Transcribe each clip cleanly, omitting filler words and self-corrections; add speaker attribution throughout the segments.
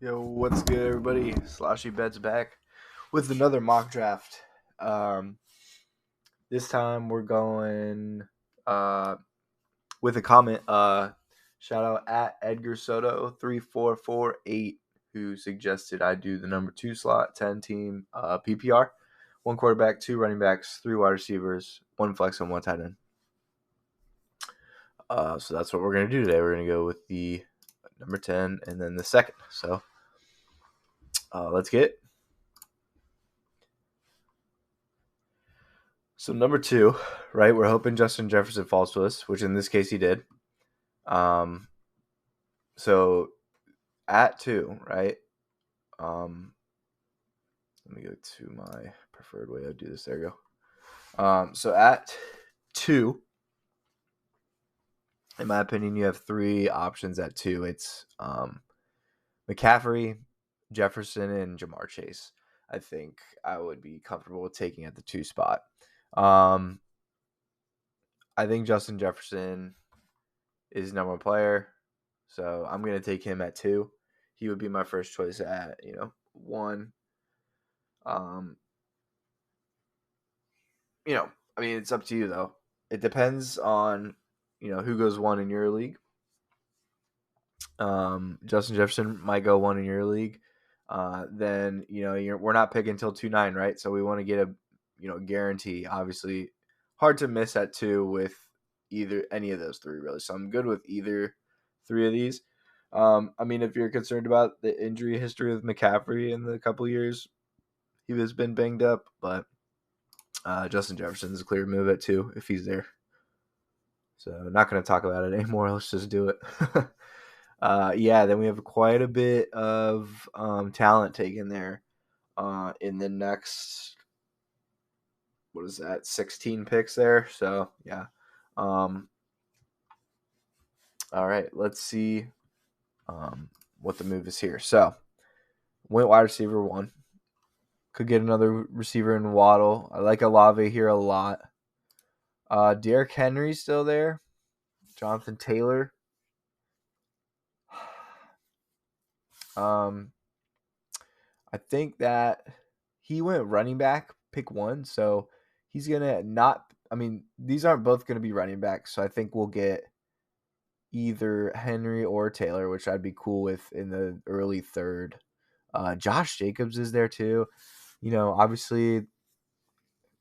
Speaker 1: Yo, what's good, everybody? Sloshy Bets back with another mock draft. Um, this time we're going uh, with a comment. Shout out at Edgar Soto 3448 who suggested I do the number 2 slot 10 team PPR, one quarterback, two running backs, three wide receivers, one flex, and one tight end. So that's what we're gonna do today. We're gonna go with the number 10 and then the second. So let's get it. So number 2, right? We're hoping Justin Jefferson falls to us, which in this case he did. So at 2, right? Let me go to my preferred way to do this. There you go. So at 2, in my opinion, you have 3 options at 2. It's McCaffrey, Jefferson, and Jamar Chase. I think I would be comfortable with taking at the 2 spot. I think Justin Jefferson is number 1 player, so I'm going to take him at 2. He would be my first choice at, 1. I mean, it's up to you, though. It depends on, who goes 1 in your league. Justin Jefferson might go 1 in your league. Then, we're not picking until 2-9, right? So we want to get a, guarantee. Obviously, hard to miss at 2 with any of those 3, really. So I'm good with either 3 of these. I mean, if you're concerned about the injury history of McCaffrey in the couple years, he has been banged up, but Justin Jefferson's a clear move at 2 if he's there. So not going to talk about it anymore. Let's just do it. Then we have quite a bit of talent taken there in the next, 16 picks there. So, yeah. All right, let's see what the move is here. So, went wide receiver 1. Could get another receiver in Waddle. I like Olave here a lot. Derrick Henry's still there. Jonathan Taylor. I think that he went running back, pick 1. So he's going to not – I mean, these aren't both going to be running backs. So I think we'll get either Henry or Taylor, which I'd be cool with in the early 3rd. Josh Jacobs is there too. Obviously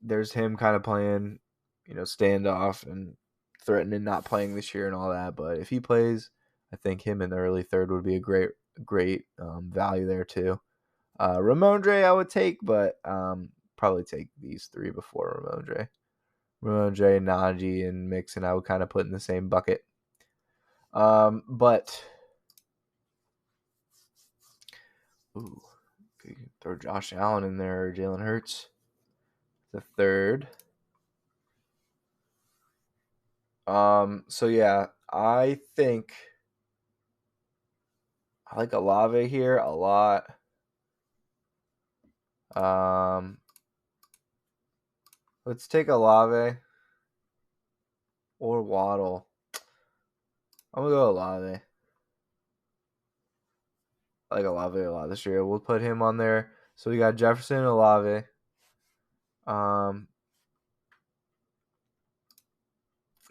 Speaker 1: there's him kind of playing, standoff and threatening not playing this year and all that. But if he plays, I think him in the early 3rd would be a great value there too. Ramondre I would take, but probably take these 3 before Ramondre. Ramondre, Najee, and Mixon I would kind of put in the same bucket. But throw Josh Allen in there or Jalen Hurts. The 3rd. So yeah, I think I like Olave here a lot. Let's take Olave or Waddle. I'm gonna go Olave. I like Olave a lot this year. We'll put him on there. So we got Jefferson, Olave.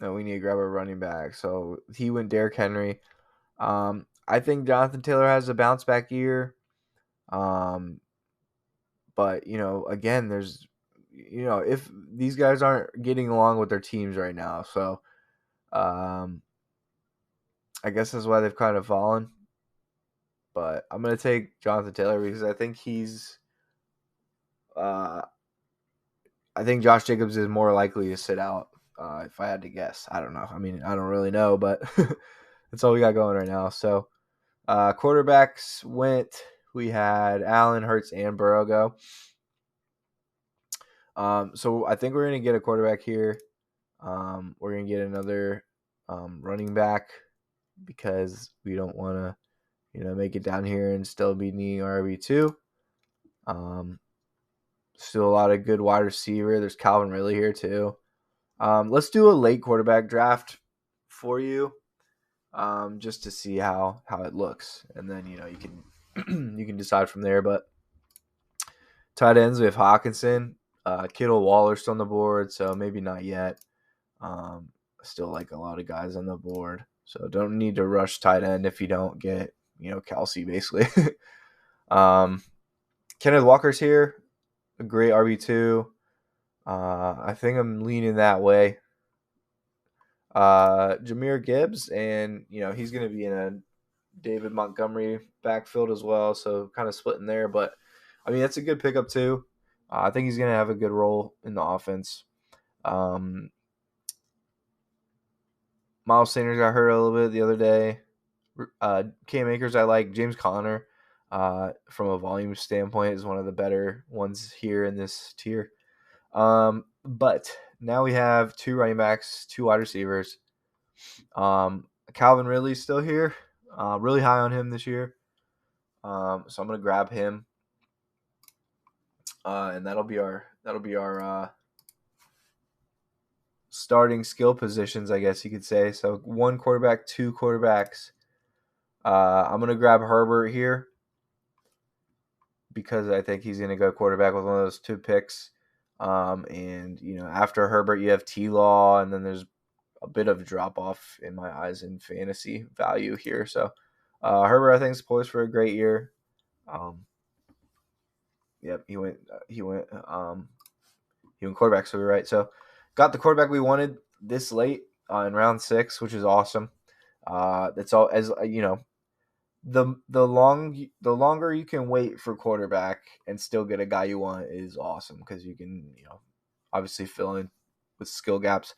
Speaker 1: And we need to grab a running back. So he went Derrick Henry. I think Jonathan Taylor has a bounce back year. But again, there's if these guys aren't getting along with their teams right now, so I guess that's why they've kind of fallen. But I'm gonna take Jonathan Taylor because I think I think Josh Jacobs is more likely to sit out. If I had to guess, I don't know. I mean, I don't really know, but that's all we got going right now. So, quarterbacks went. We had Allen, Hurts, and Burrow go. So I think we're gonna get a quarterback here. We're gonna get another running back because we don't want to, make it down here and still be needing RB2. Still a lot of good wide receiver. There's Calvin Ridley here too. Let's do a late quarterback draft for you, just to see how it looks, and then you can you can decide from there. But tight ends, we have Hawkinson, Kittle, Waller still on the board, so maybe not yet. Still like a lot of guys on the board, so don't need to rush tight end if you don't get Kelsey basically. Kenneth Walker's here, a great RB2. I think I'm leaning that way. Jahmyr Gibbs, and he's going to be in a David Montgomery backfield as well, so kind of splitting there. But I mean, that's a good pickup too. I think he's going to have a good role in the offense. Miles Sanders got hurt a little bit the other day. Cam Akers, I like. James Conner, from a volume standpoint, is one of the better ones here in this tier. But now we have 2 running backs, 2 wide receivers. Calvin Ridley's still here. Really high on him this year. So I'm gonna grab him. And that'll be our starting skill positions, I guess you could say. So 1 quarterback, 2 quarterbacks. I'm gonna grab Herbert here because I think he's gonna go quarterback with one of those 2 picks. And after Herbert, you have T-Law, and then there's a bit of drop off in my eyes in fantasy value here. So Herbert, I think, is poised for a great year. Yep, he went quarterback, so we're right. So got the quarterback we wanted this late in round 6, which is awesome. That's all, as the longer you can wait for quarterback and still get a guy you want is awesome, because you can obviously fill in with skill gaps.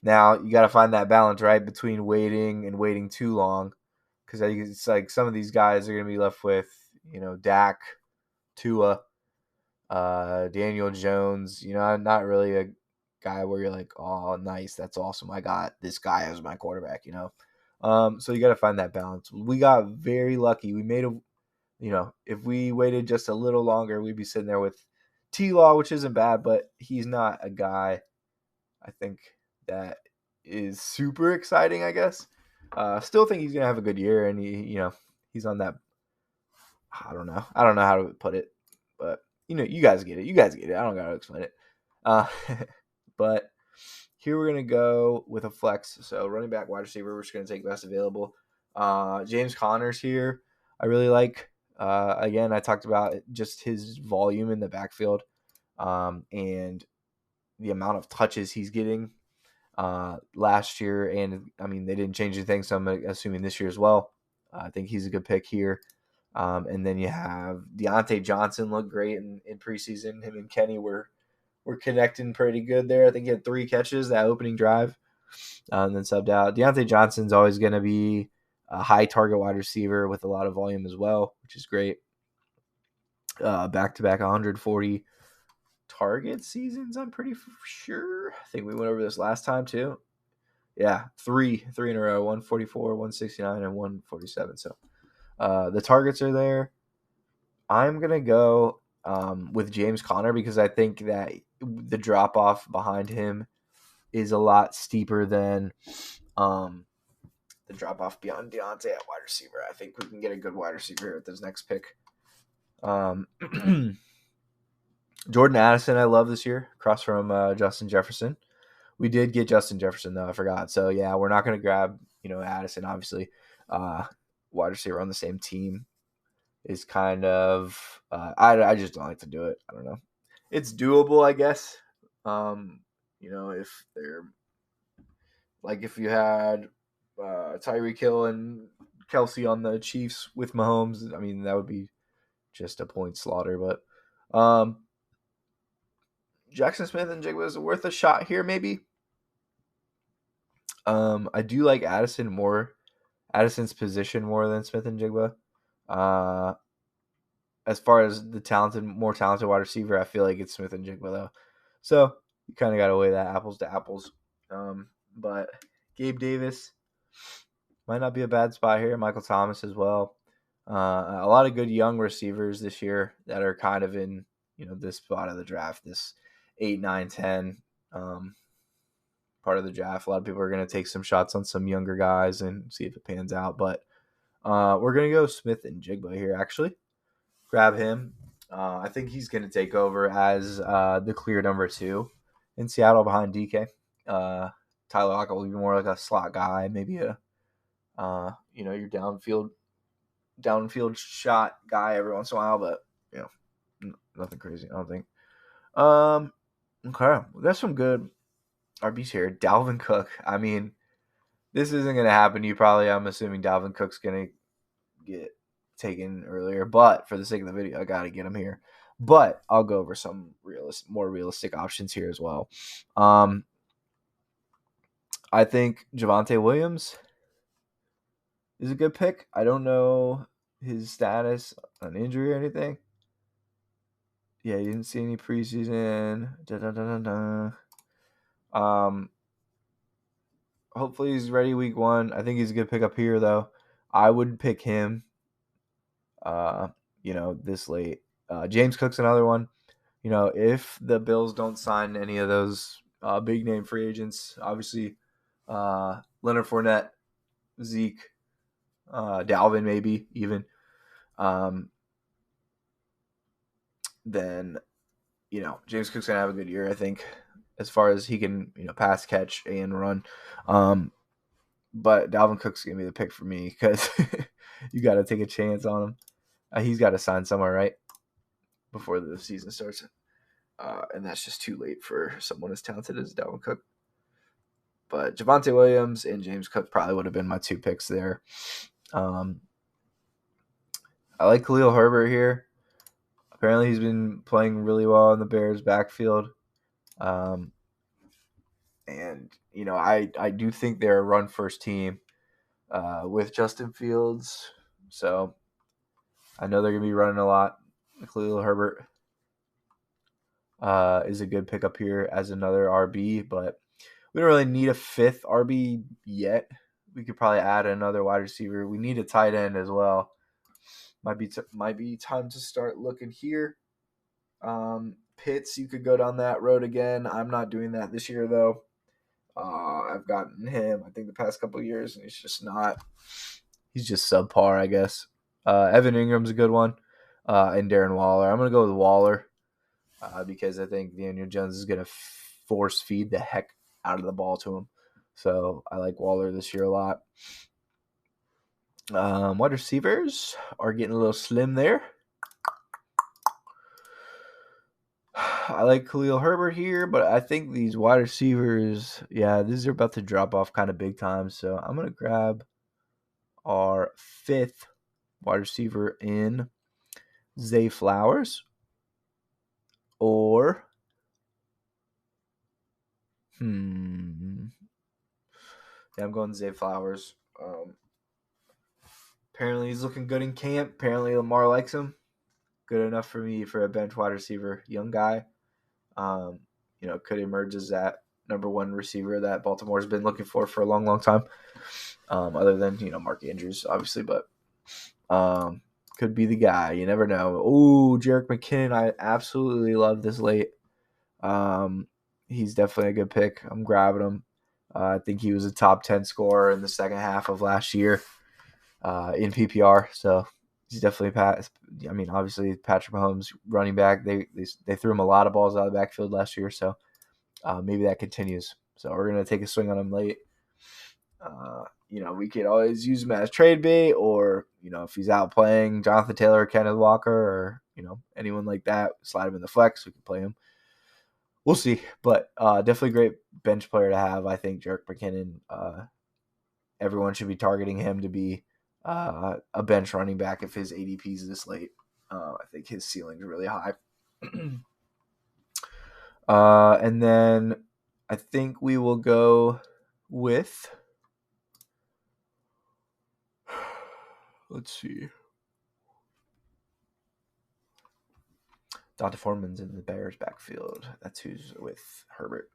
Speaker 1: Now you got to find that balance, right, between waiting and waiting too long, because it's like some of these guys are going to be left with Dak, Tua, Daniel Jones. Not really a guy where you're like, oh, nice, that's awesome, I got this guy as my quarterback. So you got to find that balance. We got very lucky. We made if we waited just a little longer, we'd be sitting there with T-Law, which isn't bad, but he's not a guy, I think, that is super exciting, I guess. Still think he's gonna have a good year, and he's on that. I don't know how to put it, but you guys get it. I don't gotta explain it. But here we're gonna go with a flex. So running back, wide receiver, we're just gonna take best available. James Conner's here. I really like. Again, I talked about just his volume in the backfield, and the amount of touches he's getting last year. And I mean, they didn't change anything, so I'm assuming this year as well. I think he's a good pick here. And then you have Deontay Johnson looked great in preseason. Him and Kenny were connecting pretty good there. I think he had 3 catches that opening drive, and then subbed out. Deontay Johnson's always going to be a high target wide receiver with a lot of volume as well, which is great. Back-to-back 140 target seasons, I'm pretty sure. I think we went over this last time too. Yeah, three in a row, 144, 169, and 147. So the targets are there. I'm going to go with James Conner because I think that the drop-off behind him is a lot steeper than the drop-off beyond Deontay at wide receiver. I think we can get a good wide receiver here with this next pick. Jordan Addison, I love this year, across from Justin Jefferson. We did get Justin Jefferson, though, I forgot. So, yeah, we're not going to grab, Addison, obviously. Wide receiver on the same team is kind of I just don't like to do it. I don't know. It's doable, I guess. If they're like if you had Tyreek Hill and Kelsey on the Chiefs with Mahomes, I mean, that would be just a point slaughter. But Jackson Smith and Jigba is worth a shot here, maybe. I do like Addison's position more than Smith and Jigba. As far as the more talented wide receiver, I feel like it's Smith and Jigba though. So you kind of got to weigh that apples to apples. But Gabe Davis might not be a bad spot here. Michael Thomas as well. A lot of good young receivers this year that are kind of in this spot of the draft, this 8, 9, 10 part of the draft. A lot of people are going to take some shots on some younger guys and see if it pans out. But We're gonna go Smith and Jigba here. Actually, grab him. I think he's gonna take over as the clear number 2 in Seattle behind DK. Tyler Lockett will be more like a slot guy, maybe a your downfield shot guy every once in a while, but nothing crazy, I don't think. Okay, we got some good RBs here. Dalvin Cook. I mean, this isn't gonna happen. I'm assuming Dalvin Cook's gonna get taken earlier, but for the sake of the video, I gotta get him here. But I'll go over some more realistic options here as well. I think Javonte Williams is a good pick. I don't know his status on injury or anything. Yeah, you didn't see any preseason. Hopefully he's ready week 1. I think he's a good pick up here though. I would pick him. This late. James Cook's another one. If the Bills don't sign any of those big name free agents, obviously Leonard Fournette, Zeke, Dalvin maybe even, then James Cook's gonna have a good year, I think, as far as he can pass, catch, and run. But Dalvin Cook's gonna be the pick for me because you got to take a chance on him. He's got to sign somewhere, right, before the season starts. And that's just too late for someone as talented as Dalvin Cook. But Javonte Williams and James Cook probably would have been my 2 picks there. I like Khalil Herbert here. Apparently he's been playing really well in the Bears backfield. And, I do think they're a run-first team with Justin Fields. So I know they're going to be running a lot. Khalil Herbert is a good pickup here as another RB, but we don't really need a 5th RB yet. We could probably add another wide receiver. We need a tight end as well. Might be time to start looking here. Pitts, you could go down that road again. I'm not doing that this year though. I've gotten him, I think, the past couple of years, and he's just subpar, I guess. Evan Ingram's a good one, and Darren Waller. I'm gonna go with Waller because I think Daniel Jones is gonna force feed the heck out of the ball to him. So I like Waller this year a lot. Wide receivers are getting a little slim there. I like Khalil Herbert here, but I think these wide receivers, these are about to drop off kind of big time. So I'm going to grab our 5th wide receiver in Zay Flowers. Or, I'm going Zay Flowers. Apparently he's looking good in camp. Apparently Lamar likes him. Good enough for me for a bench wide receiver, young guy. Could emerge as that number 1 receiver that Baltimore's been looking for a long, long time. Other than Mark Andrews, obviously, but could be the guy. You never know. Ooh, Jerick McKinnon, I absolutely love this late. He's definitely a good pick. I'm grabbing him. I think he was a top 10 scorer in the second half of last year in PPR. So he's definitely obviously Patrick Mahomes, running back. They threw him a lot of balls out of the backfield last year, so maybe that continues. So we're gonna take a swing on him late. We could always use him as trade bait, or if he's out playing Jonathan Taylor, Kenneth Walker, or anyone like that, slide him in the flex. We can play him. We'll see, but definitely great bench player to have. I think Jerick McKinnon. Everyone should be targeting him to be a bench running back if his ADP is this late. I think his ceiling is really high. And then I think we will go with, let's see, Dante Foreman's in the Bears backfield. That's who's with Herbert.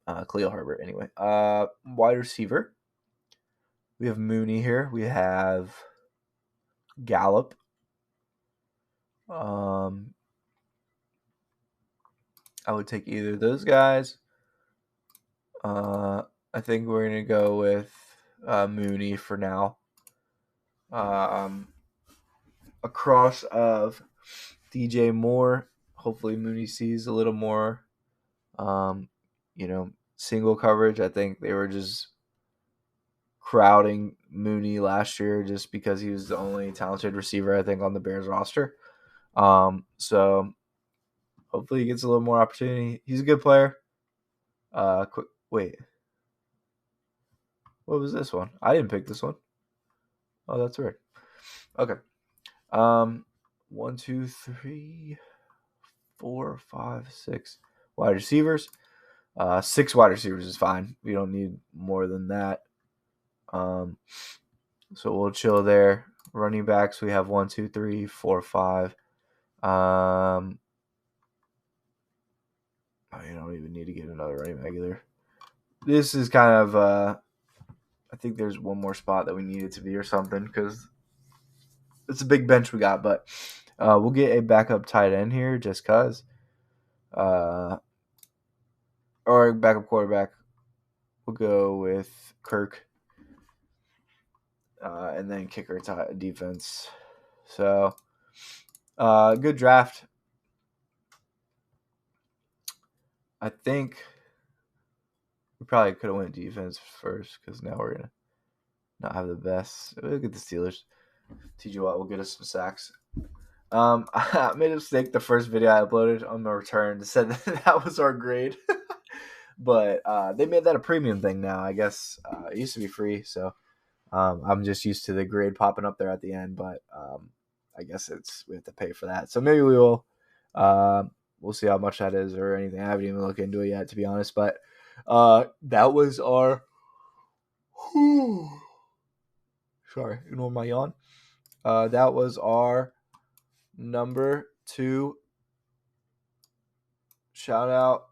Speaker 1: Khalil Herbert, anyway. Wide receiver. We have Mooney here. We have Gallup. I would take either of those guys. I think we're going to go with Mooney for now. A cross of DJ Moore. Hopefully Mooney sees a little more, single coverage. I think they were just crowding Mooney last year just because he was the only talented receiver, I think, on the Bears roster. So hopefully he gets a little more opportunity. He's a good player. Wait. What was this one? I didn't pick this one. Oh, that's weird. Okay. 1, 2, 3, 4, 5, 6 wide receivers. 6 wide receivers is fine. We don't need more than that. So we'll chill there. Running backs, we have 1, 2, 3, 4, 5. You don't even need to get another running back either. This is kind of, I think there's one more spot that we need it to be or something because it's a big bench we got. But we'll get a backup tight end here just because. Or backup quarterback. We'll go with Kirk. And then kicker defense. So, good draft. I think we probably could have went defense first because now we're going to not have the best. Look at the Steelers. TJ Watt will get us some sacks. I made a mistake the first video I uploaded on my return. Said that was our grade. But they made that a premium thing now. I guess it used to be free. So I'm just used to the grade popping up there at the end. But I guess we have to pay for that. So maybe we will. We'll see how much that is or anything. I haven't even looked into it yet, to be honest. But that was our. Sorry, ignore my yawn. That was our number 2. Shout out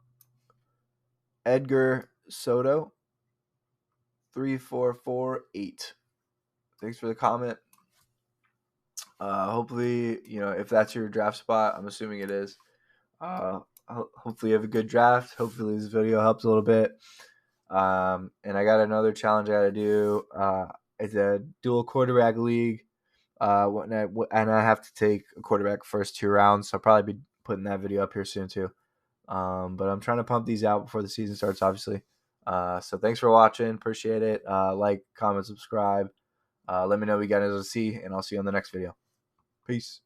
Speaker 1: Edgar Soto 3448. Thanks for the comment. Hopefully, if that's your draft spot, I'm assuming it is. Hopefully you have a good draft. Hopefully this video helps a little bit. And I got another challenge I got to do. It's a dual quarterback league. And I have to take a quarterback first 2 rounds. So I'll probably be putting that video up here soon too. But I'm trying to pump these out before the season starts, obviously. So thanks for watching. Appreciate it. Like, comment, subscribe. Let me know what you guys want to see, and I'll see you on the next video. Peace.